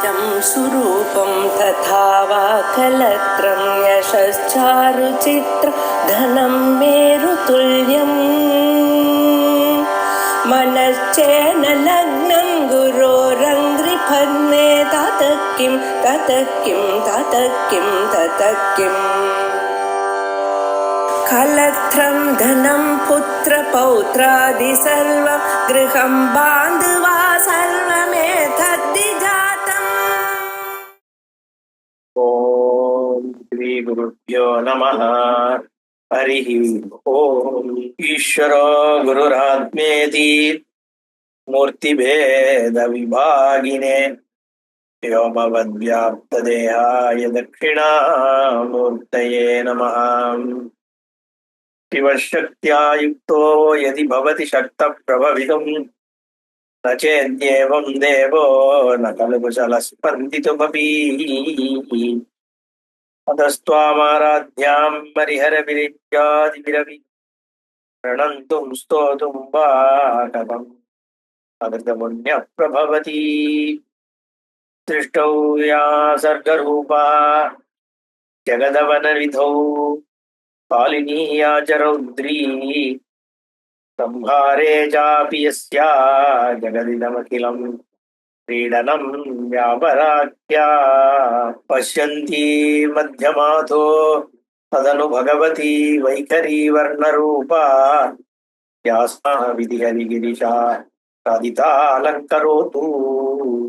वेदं सुरूपं तथा वा कलत्रं यशश्चारुचित्र धनं मेरुतुल्यम् मनश्चेन लग्नं गुरोरङ्घ्रिफन्ने ततः किं कलत्रं धनं पुत्रपौत्रादि सर्वं गृहं बान्धवा सर्वमेतद्विजातम्। ओम श्री गुरुभ्यो नमः। हरिः ओम। ईश्वरो गुरुरात्मेति मूर्तिभेद विभागिने व्योमवद्व्याप्तदेहाय दक्षिणामूर्तये नमः। शिवशक्त्या युक्तो यदि भवति शक्तप्रभवितुं न चेद्येवं देवो न खलु कुशलस्पन्दितुमपि। अतस्त्वामाराध्यां हरिहरविरिञ्जादिविरवि प्रणन्तुं स्तोतुं वा कथम् अकृतपुण्यप्रभवति। सृष्टौ या सर्गरूपा जगदवनविधौ पालिनीया च रौद्री संहारे चापि यस्या जगदिदमखिलं क्रीडनं व्यापराख्या पश्यन्ती मध्यमातो तदनु भगवती वैखरी वर्णरूपा यास्ना विधिहरिगिरिशा சாதிதா அலங்கரோது.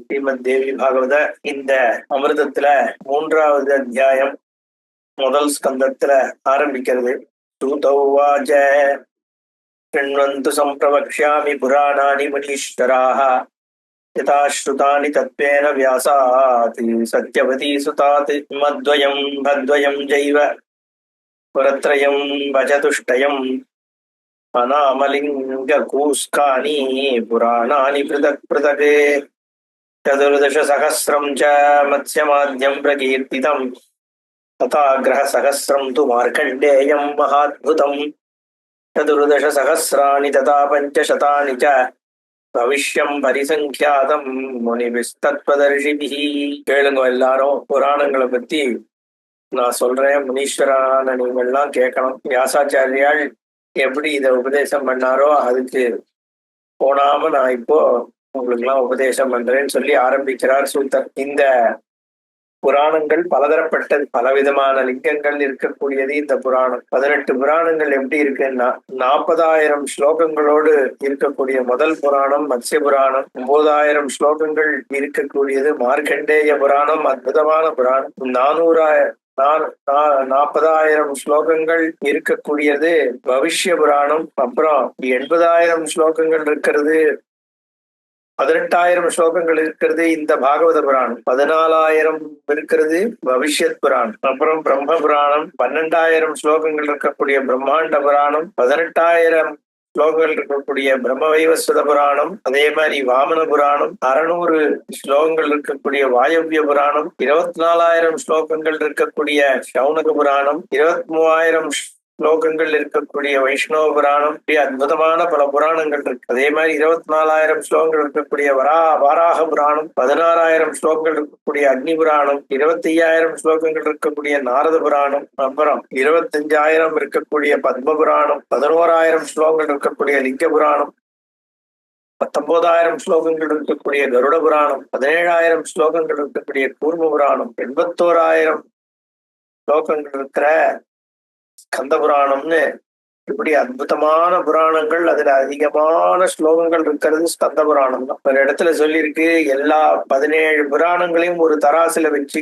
ஸ்ரீமத்தேவி பாகவத இந்த அமிர்தத்துல 3வது அத்தியாயம் முதல் ஸ்கந்தத்துல ஆரம்பிக்கிறது. சூதௌவாச்ச ஷிண்வந்து சம்பிரவக்ஷ்யாமி புராணானி முனீஸ்வராः யதா ஸ்ருதானி தத்வேன வியாசாத் சத்யவதி சுதாத் மத்வயம் பத்வயம் ஜைவ புரத்ரயம் வஜதுஷ்டயம் அநாமலிங்க கூஸ்கானி புராணானி ப்ருதக் ப்ருதக் சதுர்தசசஹஸ்ரம் ச மத்ஸ்யமாத்யம் பிரகீர்த்திதம் ததா கிரஹசஹஸ்ரம் து மார்க்கண்டேயம் மகாத்புதம் சதுர்தசசஹஸ்ராணி ததா பஞ்சசதானி ச பவிஷ்யம் பரிசங்கியாதம் முனிபிஸ்தத்வதர்ஷிபிஹி. கேளுங்க எல்லாரும், புராணங்களை பத்தி நான் சொல்றேன், முனீஸ்வரான நீங்கள்லாம் கேட்கணும். வியாசாச்சாரியால் எப்படி இதை உபதேசம் பண்ணாரோ அதுக்கு போனாம நான் இப்போ உங்களுக்கு எல்லாம் உபதேசம் பண்றேன்னு சொல்லி ஆரம்பிக்கிறார் சூத்தர். இந்த புராணங்கள் பலதரப்பட்டது, பலவிதமான லிங்கங்கள் இருக்கக்கூடியது இந்த புராணம். 18 புராணங்கள் எப்படி இருக்குன்னா 40,000 ஸ்லோகங்களோடு இருக்கக்கூடிய முதல் புராணம் மத்ஸ்ய புராணம். 9,000 ஸ்லோகங்கள் இருக்கக்கூடியது மார்க்கண்டேய புராணம், அற்புதமான புராணம். 40,000 ஸ்லோகங்கள் இருக்கக்கூடியது பவிஷ்ய புராணம். அப்புறம் 80,000 ஸ்லோகங்கள் இருக்கிறது, 18,000 ஸ்லோகங்கள் இருக்கிறது இந்த பாகவத புராணம். 14,000 இருக்கிறது பவிஷ்யத் புராணம். அப்புறம் பிரம்ம புராணம் 12,000 ஸ்லோகங்கள் இருக்கக்கூடிய பிரம்மாண்ட புராணம். 18,000 ஸ்லோகங்கள் இருக்கக்கூடிய பிரம்ம வைவஸ்வத புராணம். அதே மாதிரி வாமன புராணம். 600 ஸ்லோகங்கள் இருக்கக்கூடிய வாயவ்ய புராணம். 24,000 ஸ்லோகங்கள் இருக்கக்கூடிய சௌனக புராணம். 23,000 ஸ்லோகங்கள் இருக்கக்கூடிய வைஷ்ணவ புராணம். அற்புதமான பல புராணங்கள் இருக்கு. அதே மாதிரி 24,000 ஸ்லோகங்கள் இருக்கக்கூடிய வாராக புராணம். 16,000 ஸ்லோகங்கள் இருக்கக்கூடிய அக்னி புராணம். 25,000 ஸ்லோகங்கள் இருக்கக்கூடிய நாரத புராணம். அப்புறம் 25,000 இருக்கக்கூடிய பத்ம புராணம். 11,000 ஸ்லோகங்கள் இருக்கக்கூடிய லிங்க புராணம். 19,000 ஸ்லோகங்கள் இருக்கக்கூடிய கருட புராணம். 17,000 ஸ்லோகங்கள் இருக்கக்கூடிய கூர்ம புராணம். 81,000 ஸ்லோகங்கள் இருக்கிற ஸ்கந்த புராணம்னு இப்படி அற்புதமான புராணங்கள். அதுல அதிகமான ஸ்லோகங்கள் இருக்கிறது ஸ்கந்த புராணம் தான். ஒரு இடத்துல சொல்லியிருக்கு, எல்லா 17 புராணங்களையும் ஒரு தராசுல வச்சு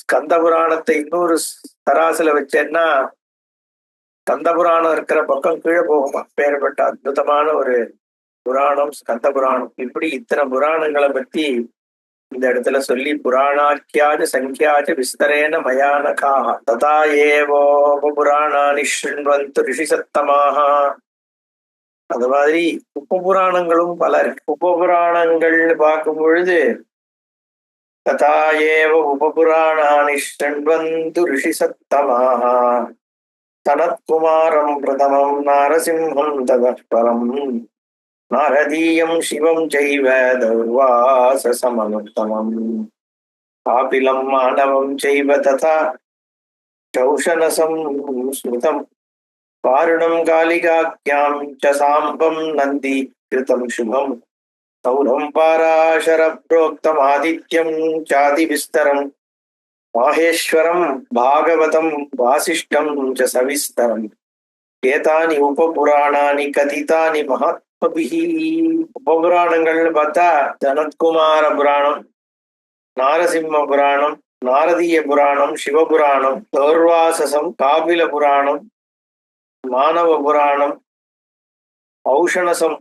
ஸ்கந்த புராணத்தை இன்னொரு தராசுல வச்சேன்னா ஸ்கந்த புராணம் இருக்கிற பக்கம் கீழே போகுமா. பேர்பட்ட அற்புதமான ஒரு புராணம் ஸ்கந்த புராணம். இப்படி இத்தனை புராணங்களை பத்தி இந்த இடத்துல சொல்லி புராணாக்கியாஜ சங்கியாஜ விஸ்தரேன மயானகாஹ ததா ஏவோபுராணானி ஷ்ருண்வந்து ரிஷிசத்தமாக. அது மாதிரி உபபுராணங்களும் பல இருக்கு. உபபுராணங்கள் பார்க்கும் பொழுது ததா ஏவ உபபுராணானி ஷ்ருண்வந்து ரிஷிசத்தமாக தனத்குமாரம் பிரதமம் நாரசிம்ஹம் ததः பரம் நாரதீயம் சிவம் செய்வ தௌர்வாசசமனுத்தமம் காபிலம் மாணவம் செய்வ ததா சௌஷனசம் ஸ்மிருதம் வாருணம் காலிகாக்யாம் ச சாம்பம் நந்தி கிருதம் சுபம் சௌரம் பாராசர புரோக்தம் ஆதித்யம் சாதி விஸ்தரம் மாஹேஸ்வரம் பாகவதம் வாசிஷ்டம் ச சவிஸ்தரம் ஏதானி உபபுராணானி கதிதானி மகாத்மபிஹி. உபபுராணங்கள்னு பார்த்தா ஜனத்குமார புராணம், நாரசிம்ம புராணம், நாரதீய புராணம், சிவபுராணம், தௌர்வாசசம், காபில புராணம், மானவ புராணம், ஔஷணசம்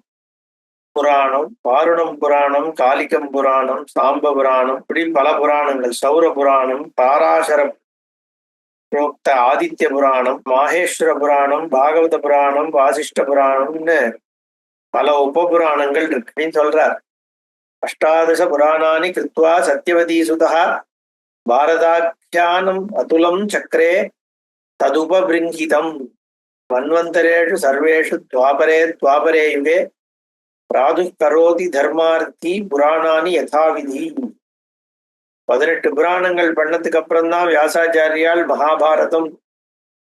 புராணம், வாருணம் புராணம், காலிகம் புராணம், சாம்ப புராணம், இப்படி பல புராணங்கள், சௌர புராணம், பாராசர புரோக்த ஆதித்ய புராணம், மாஹேஸ்வர புராணம், பாகவத புராணம், வாசிஷ்ட புராணம்னு பல உபபுராணங்கள் இருக்கு அப்படின்னு சொல்றார். அஷ்டாதச புராணானி கிருத்வா சத்யவதி சுதா பாரதாக்கியானம் அதுலம் சக்கரே ததுபபிருங்கிதம் மன்வந்தரேஷு சர்வேஷு துவாபரே யுகே பிராது கரோதி தர்மார்த்தி புராணானி யதாவிதி. 18 புராணங்கள் பண்ணதுக்கு அப்புறம்தான் வியாசாச்சாரியால் மகாபாரதம்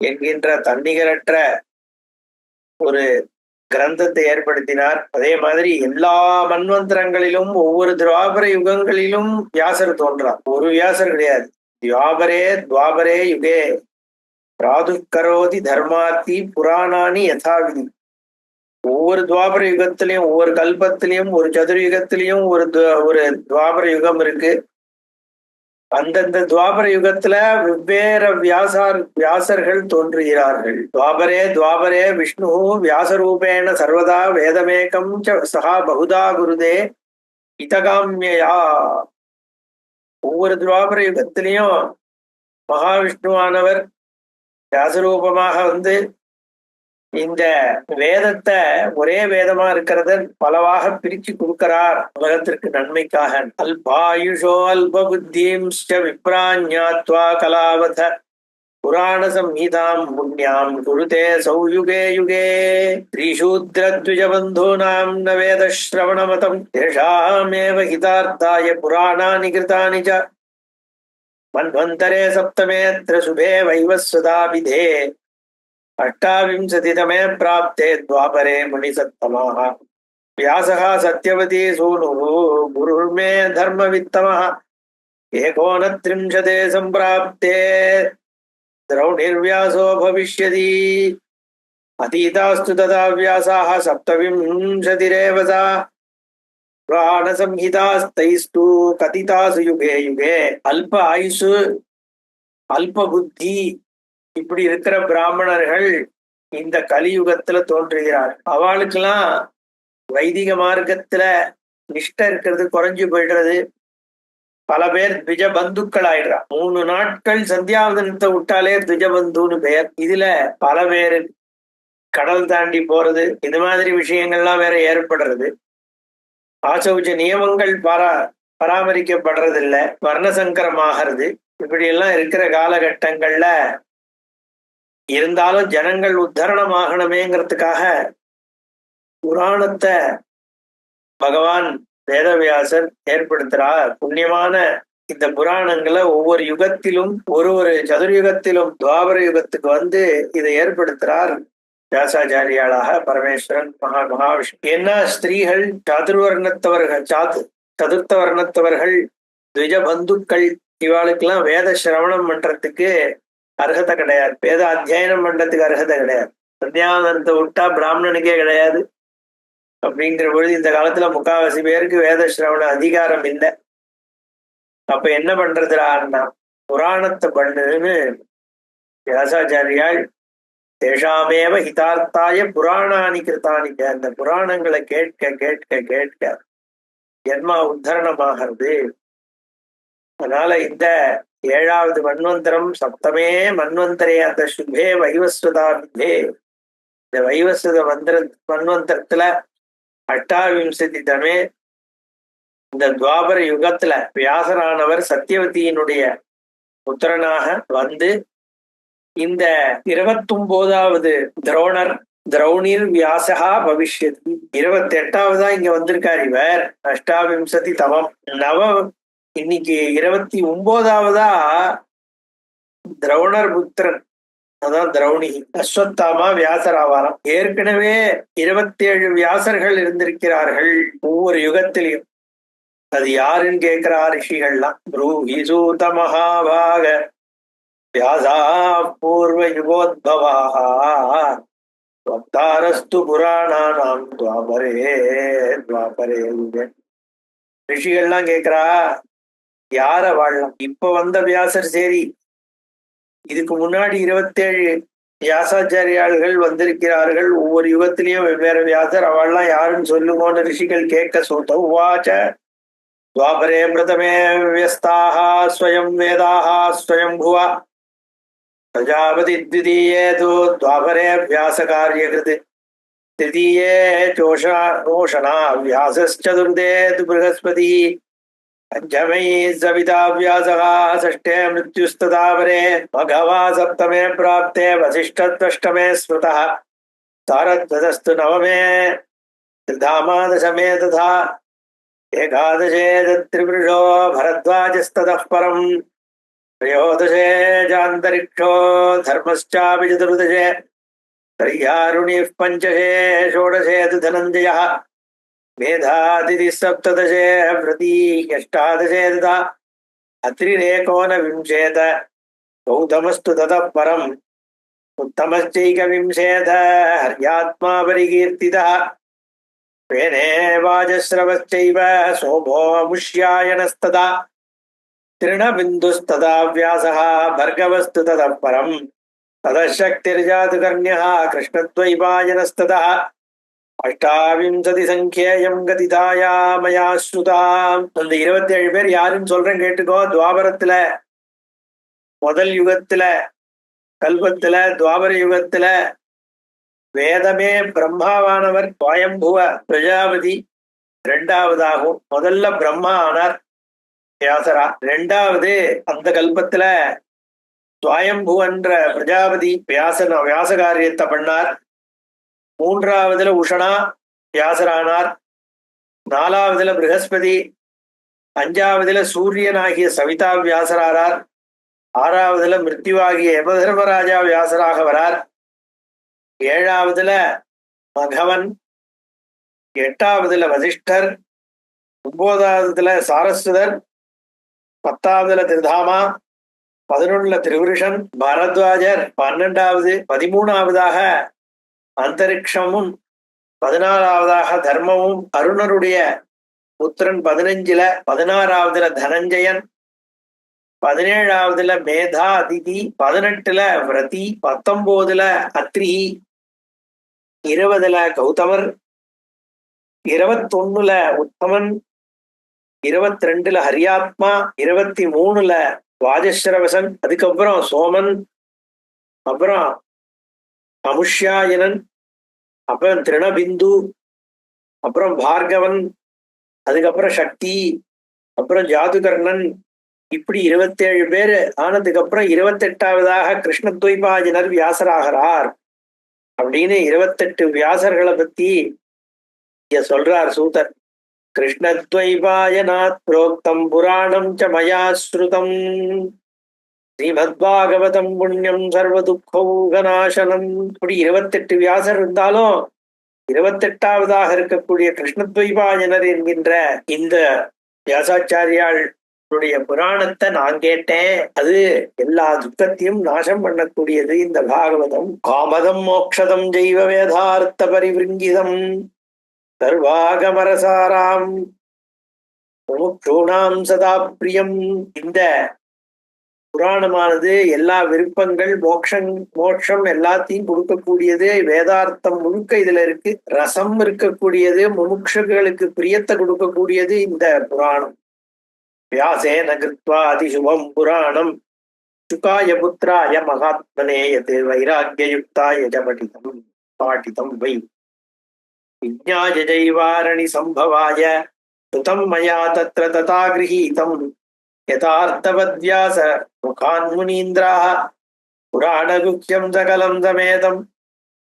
என்கின்ற தன்னிகரற்ற ஒரு கிரந்தத்தை ஏற்படுத்தினார். அதே மாதிரி எல்லா மன்வந்தரங்களிலும் ஒவ்வொரு துவாபர யுகங்களிலும் வியாசர் தோன்றார். ஒரு வியாசர் கிடையாது. துவாபரே யுகே பிராது கரோதி தர்மார்த்தி புராணானி யதாவிதி. ஒவ்வொரு துவாபர யுகத்திலையும், ஒவ்வொரு கல்பத்திலையும், ஒரு சதுர்யுகத்திலையும் ஒரு துவாபர யுகம் இருக்கு. அந்தந்த துவாபர யுகத்துல வெவ்வேறு வியாசர்கள் தோன்றுகிறார்கள். துவாபரே விஷ்ணு வியாசரூபேண சர்வதா வேதமேகம் சகா பகுதா குருதே இதகாமியா. ஒவ்வொரு துவாபர யுகத்திலையும் மகாவிஷ்ணுவானவர் வியாசரூபமாக வந்து இந்த வேதத்தை ஒரே வேதமா இருக்கிறத பலவாக பிரிச்சு கொடுக்கிறார் உலகத்திற்கு நன்மைக்காக. அல்பாயுஷோ அல்ப புத்திம்ஸ்ச விப்ராஞாத்வா கலாவத புராண சம்ஹிதாம் புண்ணியாம் குருதே சௌயுகே யுகே. த்ரிசூத்ரத்விஜபந்தூனாம் ந வேத ஸ்ரவணமதம் தேஷாமேவ ஹிதார்த்தாய புராணானி கிருதானி ச மன்வந்தரே சப்தமேத்ர சுபே வைவஸ்வதாபிதே அஷ்டாவிம்சதிதமே பிராப்தே துவாபரே முனிசத்தமः வியாசः சத்யவதி சூனுः குருர்மே தர்மவித்தமः ஏகோனத்ரிம்சதே சம்பிராப்தே திரௌணிர்வியாசோ பவிஷ்யதி அதீதாஸ்து ததா வியாசாः சப்தவிம்சதிரேவ சா புராணசம்ஹிதாஸ்தைஸ்து கதிதாசு யுகே யுகே. அல்ப ஆயுசு, அல்ப புத்தி இப்படி இருக்கிற பிராமணர்கள் இந்த கலியுகத்துல தோன்றுகிறார். அவளுக்கெல்லாம் வைதிக மார்க்கத்துல நிஷ்டை இருக்கிறது குறைஞ்சு போயிடுறது. பல பேர் துவிஜபந்துக்கள் ஆயிடுறா. 3 நாட்கள் சந்தியாவதனத்தை விட்டாலே துவிஜபந்துன்னு பெயர். இதுல பல பேரு கடல் தாண்டி போறது, இது மாதிரி விஷயங்கள்லாம் வேற ஏற்படுறது. ஆசௌச்ச நியமங்கள் பராமரிக்கப்படுறது இல்லை, வர்ணசங்கரமாகிறது. இப்படி எல்லாம் இருக்கிற காலகட்டங்கள்ல இருந்தாலும் ஜனங்கள் உத்தரணமாகணுமேங்கிறதுக்காக புராணத்தை பகவான் வேதவியாசர் ஏற்படுத்துறார். புண்ணியமான இந்த புராணங்களை ஒவ்வொரு யுகத்திலும் ஒரு சதுர்யுகத்திலும் துவாபர யுகத்துக்கு வந்து இதை ஏற்படுத்துறார் வியாசாச்சாரியாளாக பரமேஸ்வரன் மகாவிஷ்ணு. ஏன்னா ஸ்திரீகள் சதுர்த்த வர்ணத்தவர்கள் த்விஜபந்துக்கள் இவாளுக்கெல்லாம் வேத சிரவணம் பண்றதுக்கு அர்ஹதை கிடையாது. வேத அத்தியாயனம் பண்றதுக்கு அர்ஹதை கிடையாது. சந்தியாவதனத்தை விட்டா பிராமணனுக்கே கிடையாது. அப்படிங்கிற பொழுது இந்த காலத்துல முக்காவாசி பேருக்கு வேத சிரவண அதிகாரம் இல்லை. அப்ப என்ன பண்றதுன்னா புராணத்தை பண்ணுன்னு வியாசாச்சாரியால் தேஷாமேவ ஹிதார்த்தாய புராணானி கிருத்தானி. அந்த புராணங்களை கேட்க கேட்க கேட்க ஜென்மா உத்தரணமாகிறது. அதனால இந்த 7வது மன்வந்தரம் சப்தமே மன்வந்தரே அந்த சுபே வைவஸ்வதாபிதே. இந்த வைவஸ்வத மன்வந்தரத்துல அஷ்டாவிம்சதிதமே இந்த துவாபர யுகத்துல வியாசரானவர் சத்தியவதியினுடைய புத்திரனாக வந்து இந்த 29வது துரோணர் திரௌணிர் வியாசகா பவிஷ்யதி. 28வதா இங்க வந்திருக்கார் இவர். அஷ்டாவிம்சதி தமம் நவ. இன்னைக்கு 29வதா திரௌணர் புத்திரன், அதான் திரௌணி அஸ்வத்தாமா வியாசர் ஆவாராம். ஏற்கனவே 27 வியாசர்கள் இருந்திருக்கிறார்கள் ஒவ்வொரு யுகத்திலையும். அது யாருன்னு கேட்கிறா ரிஷிகள்லாம். ப்ரூஹி சூத மகாபாக வியாசா பூர்வ யுகோத்பவாஹ வக்தாரஸ்து புராணானாம் துவாபரே துவாபரே. ரிஷிகள்லாம் கேட்கிறா யார வாழலாம். இப்ப வந்த வியாசர் சரி, இதுக்கு முன்னாடி 27 வியாசாச்சாரியாள்கள் வந்திருக்கிறார்கள் ஒவ்வொரு யுகத்திலையும் வெவ்வேறு வியாசர். அவள்லாம் யாருன்னு சொல்லுவோன்னு ரிஷிகள் கேட்க. சோத உவாச்ச துவாபரே பிரதமே வியஸ்தாக ஸ்வயம் வேதாக ஸ்வயம் புவா பிரஜாபதி த்விதீயே தூ துவாபரே வியாச காரியகிருத் திருதீயே சோஷனா வியாசச்சதுர்தே து ப்ரஹஸ்பதி பஞ்சமை சவிதா வியாசः षष्ठे मृत्युस्तदावरे मघवा सप्तमे प्राप्ते वसिष्ठत्वष्टमे स्मृतः तारद्वदस्तु नवमे त्रिधामा दशमे तथा एकादशे त्रिवृषो भरद्वाजस्ततः परम् त्रयोदशे चान्तरिक्षो धर्मश्चापि चतुर्दशे त्रय्यारुणिः पञ्चशे षोडशे तु धनञ्जयः मेधातिथिः सप्तदशे व्रती अष्टादशे तथा अत्रिरेकोनविंशेत गौतमस्तु ततः परम् उत्तमश्चैकविंशेत हर्यात्मा परिकीर्तितः वेने वाजस्रवश्चैव सोमो मुष्यायनस्तथा तृणबिन्दुस्तथा व्यासः भर्गवस्तु ततः परम् ततः शक्तिर्जातुकर्ण्यः कृष्णद्वैपायनस्ततः அஷ்டாவிம்சதி சங்கேயம் கதிதாயா மயா ஸ்ருதாம். அந்த 27 பேர் யாருன்னு சொல்றேன் கேட்டுக்கோ. துவாபரத்துல, முதல் யுகத்துல, கல்பத்துல, துவாபர யுகத்துல வேதமே பிரம்மாவானவர் ஸ்வயம்புவ பிரஜாபதி 2வதாகும். முதல்ல பிரம்மா ஆனார் வியாசரா. 2வது அந்த கல்பத்துல ஸ்வயம்புவன்ற பிரஜாபதி வியாச காரியத்தை பண்ணார். 3வதுல உஷனா வியாசரானார். 4வதுல ப்ரஹஸ்பதி. 5வதுல சூரியனாகிய சவிதா வியாசரானார். 6வதுல மிருத்யுவாகிய யமதர்மராஜா வியாசராக வரார். 7வதுல மகவன். 8வதுல வசிஷ்டர். 9வதுல சாரஸ்வதர். 10வதுல திருதாமா. 11ல திரிவிருஷன் பரத்வாஜர். 12வது. 13வதாக அந்தரிக்ஷமும். 14வதாக தர்மமும் அருணருடைய புத்திரன். 15ல 16வதுல தனஞ்சயன். 17வதுல மேதா அதிதி. 18ல விரதி. 19ல அத்ரி. 20ல கௌதமர். 21ல உத்தமன். 22ல ஹரியாத்மா. 23ல வாஜஸ்ரவசன். அதுக்கப்புறம் சோமன். அப்புறம் அமுஷ்யாயனன். அப்புறம் திருணபிந்து. அப்புறம் பார்கவன். அதுக்கப்புறம் சக்தி. அப்புறம் ஜாதுகர்ணன். இப்படி 27 பேர் ஆனதுக்கு அப்புறம் 28வதாக கிருஷ்ணத்வைபாயனர் வியாசராகிறார் அப்படின்னு 28 வியாசர்களை பத்தி இங்க சொல்றார் சூதர். கிருஷ்ணத்வைபாயனாத் புரோக்தம் புராணம் ச மயா ஸ்ருதம் ஸ்ரீமத்பாகவதம் புண்ணியம் சர்வதுக்கௌகநாசனம். இப்படி 28 வியாசர் இருந்தாலும் 28வதாக இருக்கக்கூடிய கிருஷ்ணத்வைபாயனர் என்கின்ற இந்த வியாசாச்சாரியாளுடைய புராணத்தை நான் கேட்டேன். அது எல்லா துக்கத்தையும் நாசம் பண்ணக்கூடியது இந்த பாகவதம். காமதம் மோக்ஷதம் ஜெய்வ வேதார்த்த பரிவிருங்கிதம் சர்வாகமரசாராம் முமுக்ஷூணாம் சதா பிரியம். இந்த புராணமானது எல்லா விருப்பங்கள் மோட்சம் எல்லாத்தையும் கொடுக்கக்கூடியது. வேதார்த்தம் முழுக்க இதுல இருக்கு. ரசம் இருக்கக்கூடியது. முமுட்சுகளுக்கு பிரியத்தை கொடுக்கக்கூடியது இந்த புராணம். வியாசேன கிருத்வா அதிசுபம் புராணம் சுகாய புத்திராய மகாத்மனே யத் வைராக்கியயுக்தாய ச பாட்டிதம் வை விஜ்ஞாய ஜைவாரணி சம்பவாய சுதம் மயா தத்ர ததா கிரஹீதம் யதார்த்தவத்யாச முகான் முனீந்திராः புராணகுஹ்யம் சகலம் சமேதம்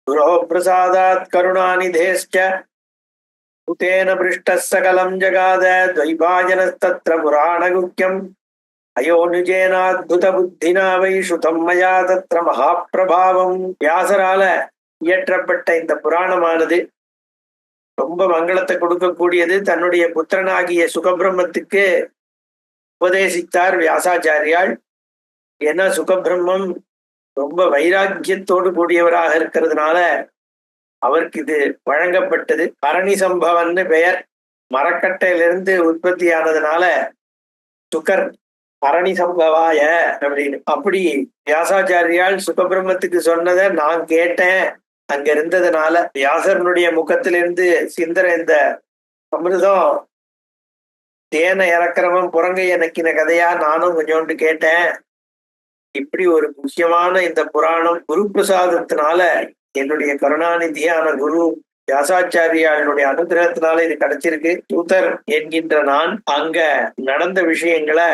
குரோ பிரசாதாத் கருணாநிதேஷ்ச உதேன பிருஷ்டः சகலம் ஜகாத துவைபாயனஸ்தத்ர புராணகுக்கியம் அயோனுஜேனாத்புத புத்தினா வை ஸ்ருதம் மயா தத்ர மகாபிரபாவம். வியாசரால இயற்றப்பட்ட இந்த புராணமானது ரொம்ப மங்களத்தை கொடுக்கக்கூடியது. தன்னுடைய புத்திரனாகிய சுகபிரம்மத்துக்கு உபதேசித்தார் வியாசாச்சாரியால். ஏன்னா சுகபிரம்மம் ரொம்ப வைராக்கியத்தோடு கூடியவராக இருக்கிறதுனால அவருக்கு இது வழங்கப்பட்டது. பரணி சம்பவன்னு பெயர். மரக்கட்டையிலிருந்து உற்பத்தி ஆனதுனால சுகர் பரணி சம்பவாய அப்படின்னு. அப்படி வியாசாச்சாரியால் சுகபிரம்மத்துக்கு சொன்னதை நான் கேட்டேன். அங்க இருந்ததுனால வியாசரனுடைய முகத்திலிருந்து சிந்தர இந்த அமிர்தம் தேனை இறக்கிறவன் புறங்கைய நக்கின கதையா நானும் கொஞ்சோண்டு கேட்டேன். இப்படி ஒரு முக்கியமான இந்த புராணம் குரு பிரசாதத்தினால என்னுடைய கருணாநிதியான குரு வியாசாச்சாரியாளுடைய அனுகிரகத்தினால இது கிடைச்சிருக்கு. தூதர் என்கின்ற நான் அங்க நடந்த விஷயங்களை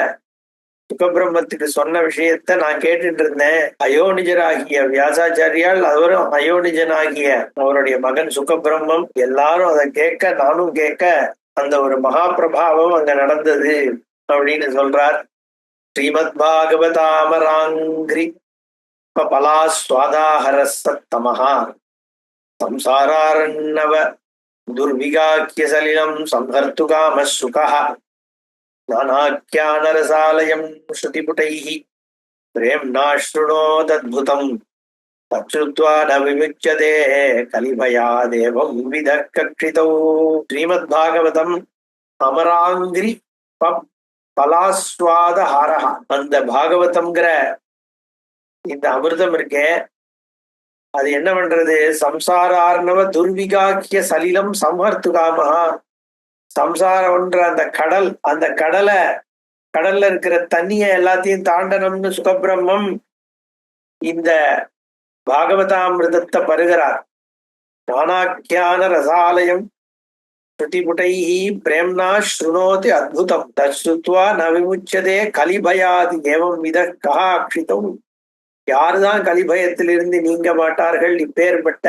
சுகபிரம்மத்துக்கு சொன்ன விஷயத்த நான் கேட்டுட்டு இருந்தேன். அயோனிஜராகிய வியாசாச்சாரியால், அவரும் அயோனிஜனாகிய அவருடைய மகன் சுகபிரம்மம் எல்லாரும் அதை கேட்க நானும் கேட்க அந்த ஒரு மகா பிரபாவம் அங்க நடந்தது அப்படின்னு சொல்றார். ஸ்ரீமத் பாகவதாமராங்கிரி பலாஸ்வாதாஹரசத்தமஹா சம்சாராரண்ணவ துர்விகாக்கிய சலிலம் சம்ஹர்த்து காம சுகஹ நானாக்கியானரசாலயம் ஸ்ருதிபுடைஹ பிரேம்ணா ஸ்ருணோதத்புதம் தச்சுத்வா ந விமுச்யதே கலிபயாதேவம் விதः கக்ஷிதௌ. ஸ்ரீமத் பாகவதம் அமராங்கிரி பலாஸ்வாத ஹாரஹ. அந்த பாகவதம்ங்கிற இந்த அமிர்தம் இருக்கே, அது என்ன பண்றது? சம்சாரார்ணவ துர்விகாக்கிய சலிலம் சம்ஹர்த்துகாமஹா. சம்சாரம்ன்ற அந்த கடல், அந்த கடல்ல இருக்கிற தண்ணிய எல்லாத்தையும் தாண்டனம்னு சுகபிரம்மம் இந்த பாகவதாமிர்தத்தை பருகிறார். நானாக்கியான ரசாலயம் ஸ்ருதிபுடைஹி பிரேம்ணா ஸ்ருணோதி அத்புதம் தச்சுத்வா ந விமுச்யதே கலிபயாதி ஏவம் விதः கஹ அக்ஷிதம். யாருதான் கலிபயத்திலிருந்து நீங்க மாட்டார்கள் இப்பேற்பட்ட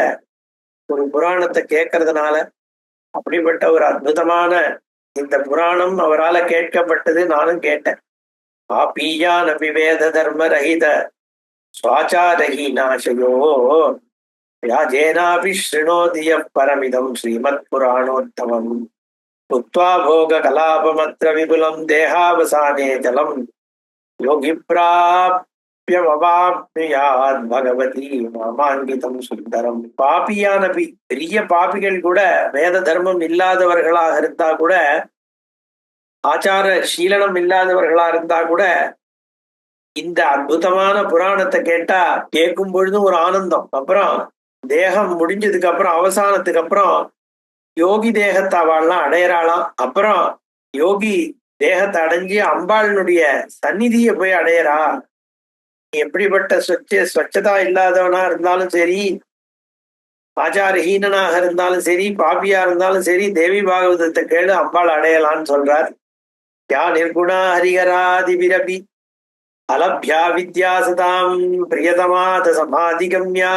ஒரு புராணத்தை கேட்கறதுனால? அப்படிப்பட்ட ஒரு அற்புதமான இந்த புராணம் அவரால் கேட்கப்பட்டது. நானும் கேட்டேன். பாபியான் அபிவேத தர்ம ரஹித ஸ்வாச்சாரஹி நாசயோ யாஜேனாபி ஸ்ருணோதிய பரமிதம் ஸ்ரீமத் புராணோத்தமம் புத்வா போக கலாபமத்ர விபுலம் தேகாவசானே ஜலம் யோகி பிராப்யமவாப்னுயாத் பகவதி மாமாங்கிதம் சுந்தரம். பாபியானபி, பெரிய பாபிகள் கூட, வேத தர்மம் இல்லாதவர்களாக இருந்தா கூட, ஆச்சார சீலனம் இல்லாதவர்களா இருந்தா கூட, இந்த அற்புதமான புராணத்தை கேட்டா கேட்கும் பொழுதும் ஒரு ஆனந்தம். அப்புறம் தேகம் முடிஞ்சதுக்கு அப்புறம், அவசானத்துக்கு அப்புறம் யோகி தேகத்தை அவள்லாம் அடையறாளாம். அப்புறம் யோகி தேகத்தை அடைஞ்சு அம்பாளினுடைய சந்நிதியை போய் அடையறா. எப்படிப்பட்ட ஸ்வச்சதா இல்லாதவனா இருந்தாலும் சரி, ஆச்சாரஹீனனாக இருந்தாலும் சரி, பாபியா இருந்தாலும் சரி, தேவி பாகவதத்தை கேளு, அம்பாள் அடையலான்னு சொல்றார். யா நிர்குணா ஹரிஹராதிபிரபி அலப்யா வித்யா சதாம் பிரியதமாத சமாதிகம்யா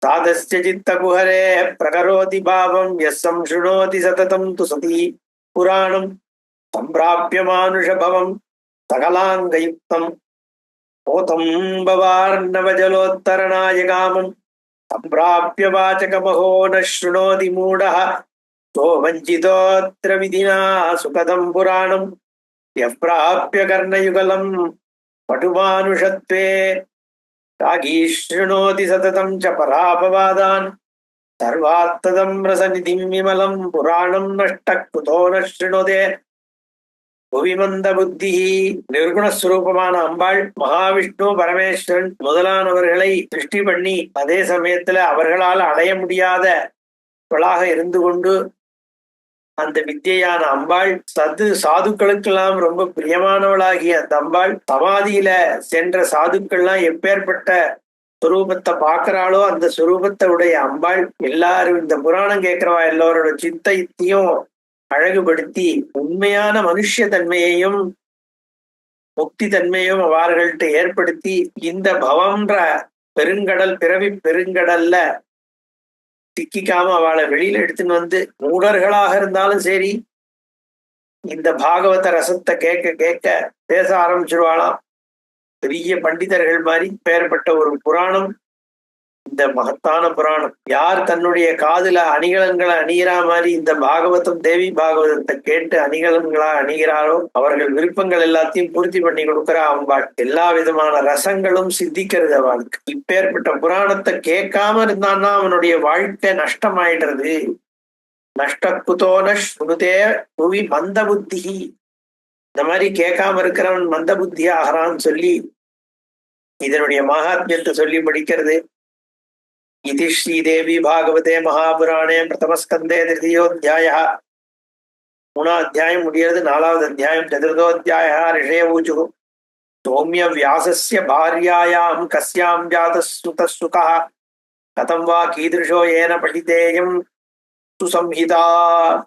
சாதஸ்ய சித்த குஹரே பிரகரோதி பாவம் யஸ்ஸம் ஸ்ருணோதி சததம் து சதி புராணம் சம்பிராப்ய மானுஷ பவம் சகலாங்கயுக்தம் போதம் பவார்ணவஜலோத்தரணாய காமம் சம்பிராப்ய வாச்சகமஹோ ந ஸ்ருணோதி மூடஹ தோ வஞ்சிதோத்ர விதினா சுகதம் புராணம் யப் பிராப்ய கர்ணயுகலம் படுமானுஷத்வே ராகீ ஸ்ருணோதி சததம் ச பராபவாதான் சர்வார்த்ததம் ரசநிதிம் விமலம் புராணம் நஷ்டக் குதோ ந ஸ்ருணோதே புவிமந்த புத்தி. நிர்குணஸ்வரூபமான அம்பாள் மகாவிஷ்ணு பரமேஸ்வரன் முதலானவர்களை திருஷ்டி பண்ணி, அதே சமயத்துல அவர்களால் அடைய முடியாதவளாக இருந்து கொண்டு அந்த வித்தியான அம்பாள் சாதுக்களுக்கெல்லாம் ரொம்ப பிரியமானவளாகிய அந்த அம்பாள் சமாதியில சென்ற சாதுக்கள்லாம் எப்பேற்பட்ட சுரூபத்தை பார்க்கிறாளோ அந்த சுரூபத்தை உடைய அம்பாள் எல்லாரும் இந்த புராணம் கேட்கிறவா எல்லோரோட சித்தையும் அழகுபடுத்தி உண்மையான மனுஷ தன்மையையும் முக்தி தன்மையும் அவர்கள்ட்ட ஏற்படுத்தி இந்த பவம்ன்ற பெருங்கடல், பிறவி பெருங்கடல்ல திக்கிக்காம அவளை வெளியில எடுத்துன்னு வந்து, மூடர்களாக இருந்தாலும் சரி இந்த பாகவத ரசத்தை கேட்க கேட்க பேச ஆரம்பிச்சிருவாளாம். பெரிய பண்டிதர்கள் மாதிரி பெயர்பட்ட ஒரு புராணம் இந்த மகத்தான புராணம். யார் தன்னுடைய காதுல அணிகலன்களை அணிகிறா மாதிரி இந்த பாகவதம் தேவி பாகவதத்தை கேட்டு அணிகலன்களா அணிகிறாரோ அவர்கள் விருப்பங்கள் எல்லாத்தையும் பூர்த்தி பண்ணி கொடுக்கிற அம்பாள். எல்லா விதமான ரசங்களும் சித்திக்கிறது அவளுக்கு. இப்பேற்பட்ட புராணத்தை கேட்காம இருந்தான்னா அவனுடைய வாழ்க்கை நஷ்டமாயிடுறது. நஷ்டகுதோன ஸ்ருதே புவி மந்த புத்தி. இந்த மாதிரி கேட்காம இருக்கிறவன் மந்த புத்தி ஆகிறான்னு சொல்லி இதனுடைய மகாத்மியத்தை சொல்லி படிக்கிறது. இது ஸ்ரீதேவி பாகவதே மகாபுராணே பிரதமஸ்கந்தே திருதியோத்தியாய. 3ஆம் அத்தியாயம் முடிகிறது. 4வது அத்தியாயம் சதுர்தோத்தியாய. ரிஷய ஊச்சு சௌமிய வியாசஸ்ய பாரியாயாம் கஸ்யாம் ஜாத சுகா கதம் வா கீதிருஷோ ஏன படித்தேயம் சுசம்ஹிதா.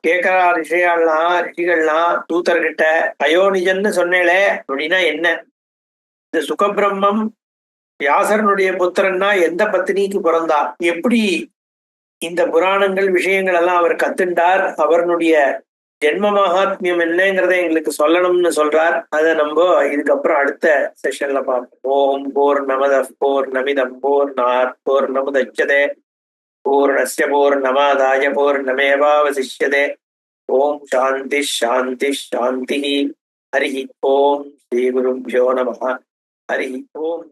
கேட்கிறா ரிஷிகள்லாம் தூதர்கிட்ட, அயோனிஜன்னு சொன்னேளே அப்படின்னா என்ன? இந்த சுகபிரம்மம் வியாசரனுடைய புத்திரன்னா எந்த பத்தினிக்கு பிறந்தார்? எப்படி இந்த புராணங்கள் விஷயங்கள் எல்லாம் அவர் கத்துண்டார்? அவருடைய ஜென்ம மகாத்மியம் என்னங்கிறத எங்களுக்கு சொல்லணும்னு சொல்றார். அதை நம்ம இதுக்கப்புறம் அடுத்த செஷன்ல பார்ப்போம். ஓம் பூர்ணமத பூர்ணமிதம் பூர்ணாத் பூர்ணமுதச்யதே பூர்ணஸ்ய பூர்ணமாதாய பூர்ணமேவாவசிஷ்யதே. ஓம் சாந்தி சாந்தி சாந்தி. ஹரி ஓம் ஸ்ரீ குருभ्यो நமः. ஹரி ஓம்.